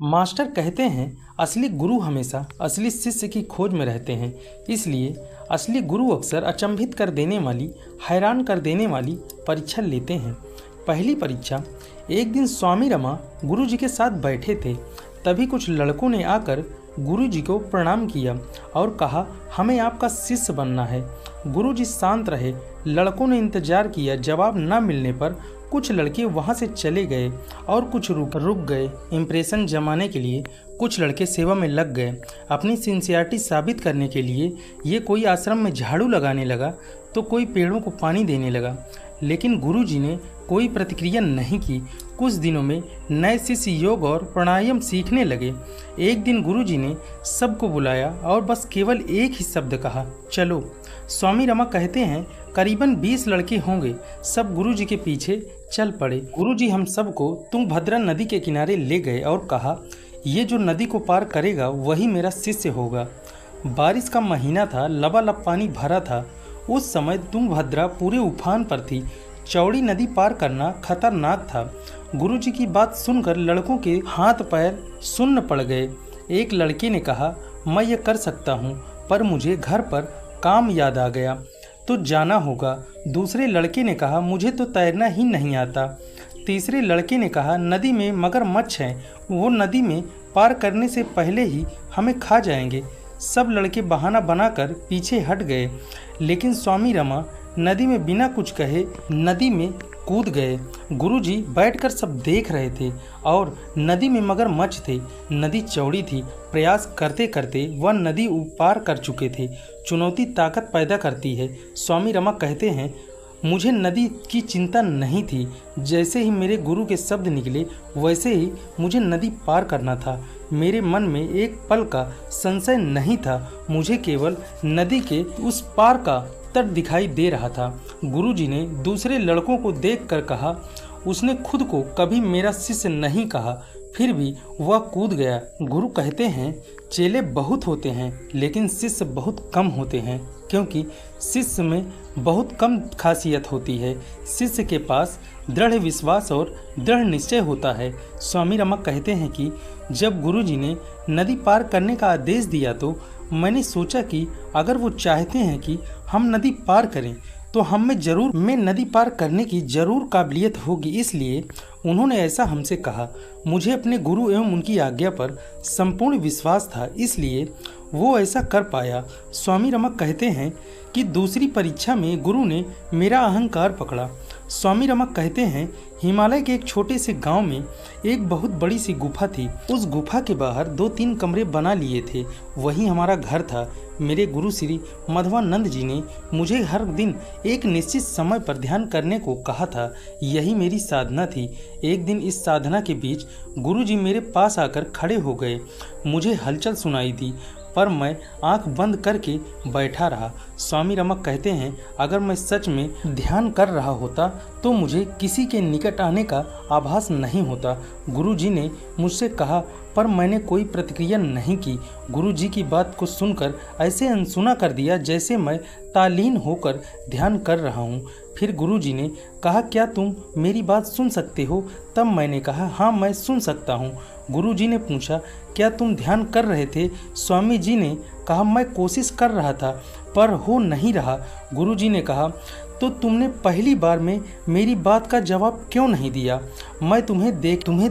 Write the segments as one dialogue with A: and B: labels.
A: Master कहते हैं असली गुरु हमेशा असली शिष्य की खोज में रहते हैं। इसलिए असली गुरु अक्सर अचंभित कर देने वाली, हैरान कर देने वाली परीक्षा लेते हैं। पहली परीक्षा। एक दिन स्वामी रमा गुरु जी के साथ बैठे थे, तभी कुछ लड़कों ने आकर गुरु जी को प्रणाम किया और कहा, हमें आपका शिष्य बनना है। गुरु जी शांत रहे। लड़कों ने इंतजार किया। जवाब न मिलने पर कुछ लड़के वहां से चले गए और कुछ रुक गए। इम्प्रेशन जमाने के लिए कुछ लड़के सेवा में लग गए। अपनी सिंसियरिटी साबित करने के लिए ये कोई आश्रम में झाड़ू लगाने लगा तो कोई पेड़ों को पानी देने लगा, लेकिन गुरु जी ने कोई प्रतिक्रिया नहीं की। कुछ दिनों में नए शिष्य योग और प्राणायाम सीखने लगे। एक दिन गुरु जी ने सबको बुलाया और बस केवल एक ही शब्द कहा, चलो। स्वामी रमा कहते हैं करीबन 20 लड़के होंगे। सब गुरु जी के पीछे चल पड़े। गुरु जी हम सबको तुंगभद्रा नदी के किनारे ले गए और कहा, ये जो नदी को पार करेगा वही मेरा शिष्य होगा। बारिश का महीना था, लबालब पानी भरा था। उस समय तुंगभद्रा पूरे उफान पर थी। चौड़ी नदी पार करना खतरनाक था। गुरुजी की बात सुनकर लड़कों के हाथ पैर सुन्न पड़ गए। एक लड़के ने कहा, मैं ये कर सकता हूँ, पर मुझे घर पर काम याद आ गया तो जाना होगा। दूसरे लड़के ने कहा, मुझे तो तैरना ही नहीं आता। तीसरे लड़के ने कहा, नदी में मगरमच्छ हैं, वो नदी में पार करने से पहले ही हमें खा जाएंगे। सब लड़के बहाना बनाकर पीछे हट गए, लेकिन स्वामी रमा नदी में बिना कुछ कहे नदी में कूद गए। गुरुजी बैठकर सब देख रहे थे और नदी में मगरमच्छ थे। नदी चौड़ी थी। प्रयास करते करते वह नदी पार कर चुके थे। चुनौती ताकत पैदा करती है। स्वामी रमा कहते हैं, मुझे नदी की चिंता नहीं थी। जैसे ही मेरे गुरु के शब्द निकले वैसे ही मुझे नदी पार करना था। मेरे मन में एक पल का संशय नहीं था। मुझे केवल नदी के उस पार का तट दिखाई दे रहा था। गुरुजी ने दूसरे लड़कों को देखकर कहा, उसने खुद को कभी मेरा शिष्य नहीं कहा, फिर भी वह कूद गया। गुरु कहते हैं चेले बहुत होते हैं लेकिन शिष्य बहुत कम होते हैं, क्योंकि शिष्य में बहुत कम खासियत होती है। शिष्य के पास दृढ़ विश्वास और दृढ़ निश्चय होता है। स्वामी रमा कहते हैं कि जब गुरुजी ने नदी पार करने का आदेश दिया तो मैंने सोचा कि अगर वो चाहते हैं कि हम नदी पार करें तो हम में नदी पार करने की जरूर काबिलियत होगी। इसलिए उन्होंने ऐसा हमसे कहा। मुझे अपने गुरु एवं उनकी आज्ञा पर संपूर्ण विश्वास था, इसलिए वो ऐसा कर पाया। स्वामी रमा कहते हैं कि दूसरी परीक्षा में गुरु ने मेरा अहंकार पकड़ा। स्वामी रमा कहते हैं हिमालय के एक छोटे से गांव में एक बहुत बड़ी सी गुफा थी। उस गुफा के बाहर 2-3 कमरे बना लिए थे। वही हमारा घर था। मेरे गुरु श्री मधवानंद जी ने मुझे हर दिन एक निश्चित समय पर ध्यान करने को कहा था। यही मेरी साधना थी। एक दिन इस साधना के बीच गुरु जी मेरे पास आकर खड़े हो गए। मुझे हलचल सुनाई दी, पर मैं आंख बंद करके बैठा रहा। स्वामी रमा कहते हैं अगर मैं सच में ध्यान कर रहा होता तो मुझे किसी के निकट आने का आभास नहीं होता। गुरुजी ने मुझसे कहा, पर मैंने कोई प्रतिक्रिया नहीं की। गुरुजी की बात को सुनकर ऐसे अनसुना कर दिया जैसे मैं तालीन होकर ध्यान कर रहा हूँ। फिर गुरुजी ने कहा, क्या तुम मेरी बात सुन सकते हो? तब मैंने कहा, हाँ मैं सुन सकता हूँ। गुरुजी ने पूछा, क्या तुम ध्यान कर रहे थे? स्वामी जी ने कहा, मैं कोशिश कर रहा था पर हो नहीं रहा। गुरुजी ने कहा, तो तुमने पहली बार में मेरी बात का जवाब क्यों नहीं दिया? मैं तुम्हें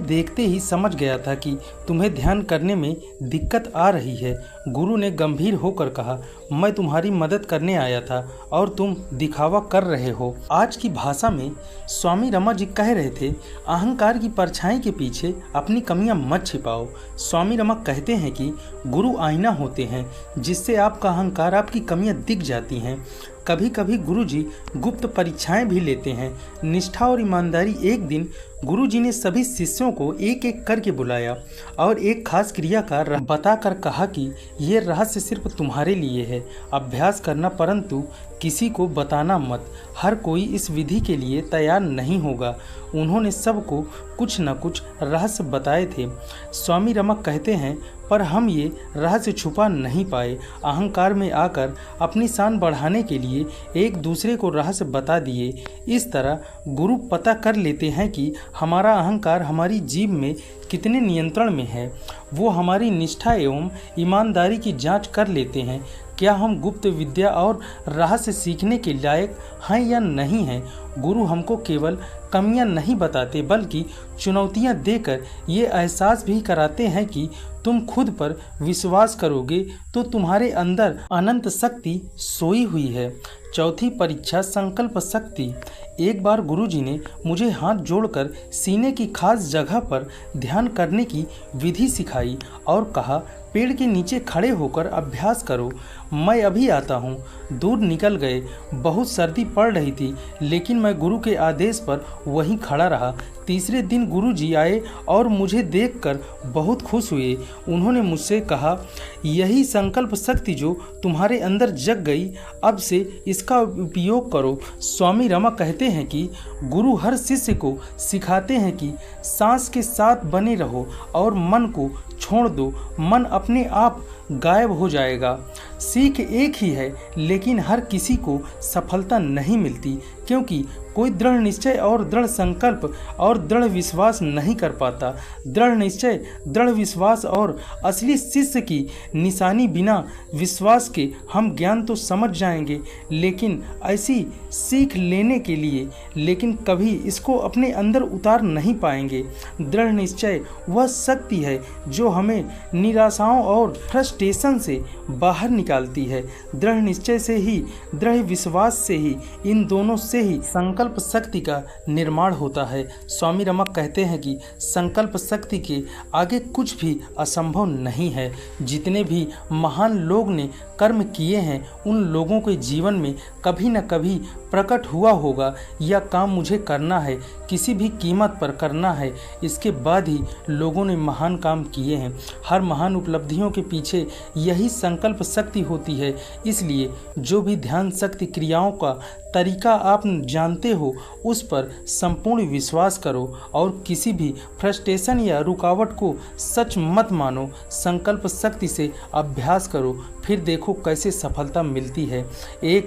A: देखते ही समझ गया था कि तुम्हें ध्यान करने में दिक्कत आ रही है। गुरु ने गंभीर होकर कहा, मैं तुम्हारी मदद करने आया था और तुम दिखावा कर रहे हो। आज की भाषा में स्वामी रमा जी कह रहे थे, अहंकार की परछाई के पीछे अपनी कमियां मत छिपाओ। स्वामी रमा कहते हैं कि गुरु आईना होते हैं जिससे आपका अहंकार, आपकी कमियां दिख जाती हैं। कभी कभी गुरुजी गुप्त परीक्षाएं भी लेते हैं। निष्ठा और ईमानदारी। एक दिन गुरुजी ने सभी शिष्यों को एक एक करके बुलाया और एक खास क्रिया का बताकर कहा कि ये रहस्य सिर्फ तुम्हारे लिए है। अभ्यास करना, परंतु किसी को बताना मत। हर कोई इस विधि के लिए तैयार नहीं होगा। उन्होंने सबको कुछ न कुछ रहस्य बताए थे। स्वामी रमा कहते हैं, पर हम ये रहस्य छुपा नहीं पाए। अहंकार में आकर अपनी शान बढ़ाने के लिए एक दूसरे को रहस्य बता दिए। इस तरह गुरु पता कर लेते हैं कि हमारा अहंकार हमारी जीभ में कितने नियंत्रण में है। वो हमारी निष्ठा एवं ईमानदारी की जांच कर लेते हैं। क्या हम गुप्त विद्या और रहस्य सीखने के लायक हैं या नहीं हैं। गुरु हमको केवल कमियां नहीं बताते बल्कि चुनौतियां देकर ये एहसास भी कराते हैं कि तुम खुद पर विश्वास करोगे तो तुम्हारे अंदर अनंत शक्ति सोई हुई है। चौथी परीक्षा संकल्प शक्ति। एक बार गुरुजी ने मुझे हाथ जोड़कर सीने की खास जगह पर ध्यान करने की विधि सिखाई और कहा, पेड़ के नीचे खड़े होकर अभ्यास करो। मैं अभी आता हूँ। दूर निकल गए। बहुत सर्दी पड़ रही थी लेकिन मैं गुरु के आदेश पर वहीं खड़ा रहा। तीसरे दिन गुरुजी आए और मुझे देखकर बहुत खुश हुए। उन्होंने मुझसे कहा, यही संकल्प शक्ति जो तुम्हारे अंदर जग गई, अब से इसका उपयोग करो। स्वामी रमा कहते हैं कि गुरु हर शिष्य को सिखाते हैं कि सांस के साथ बने रहो और मन को छोड़ दो। मन अपने आप गायब हो जाएगा। सीख एक ही है लेकिन हर किसी को सफलता नहीं मिलती क्योंकि कोई दृढ़ निश्चय और दृढ़ संकल्प और दृढ़ विश्वास नहीं कर पाता। दृढ़ निश्चय, दृढ़ विश्वास और असली शिष्य की निशानी। बिना विश्वास के हम ज्ञान तो समझ जाएंगे लेकिन ऐसी सीख लेने के लिए लेकिन कभी इसको अपने अंदर उतार नहीं पाएंगे। दृढ़ निश्चय वह शक्ति है जो हमें निराशाओं और फ्रस्ट्रेशन से बाहर निकालती है। दृढ़ निश्चय से ही, दृढ़ विश्वास से ही, इन दोनों से ही संकल्प शक्ति का निर्माण होता है। स्वामी रमक कहते हैं कि संकल्प शक्ति के आगे कुछ भी असंभव नहीं है। जितने भी महान लोग ने कर्म किए हैं उन लोगों के जीवन में कभी न कभी प्रकट हुआ होगा, यह काम मुझे करना है, किसी भी कीमत पर करना है। इसके बाद ही लोगों ने महान काम किए हैं। हर महान उपलब्धियों के पीछे यही संकल्प शक्ति होती है। इसलिए जो भी ध्यान शक्ति क्रियाओं का तरीका आप जानते हो उस पर संपूर्ण विश्वास करो और किसी भी फ्रस्ट्रेशन या रुकावट को सच मत मानो। संकल्प शक्ति से अभ्यास करो, फिर देखो कैसे सफलता मिलती है।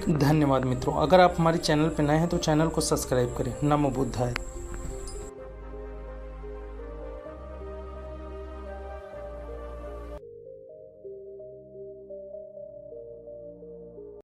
A: धन्यवाद मित्रों। अगर आप हमारे चैनल पर नए हैं तो चैनल को सब्सक्राइब करें। नमो बुद्धाय।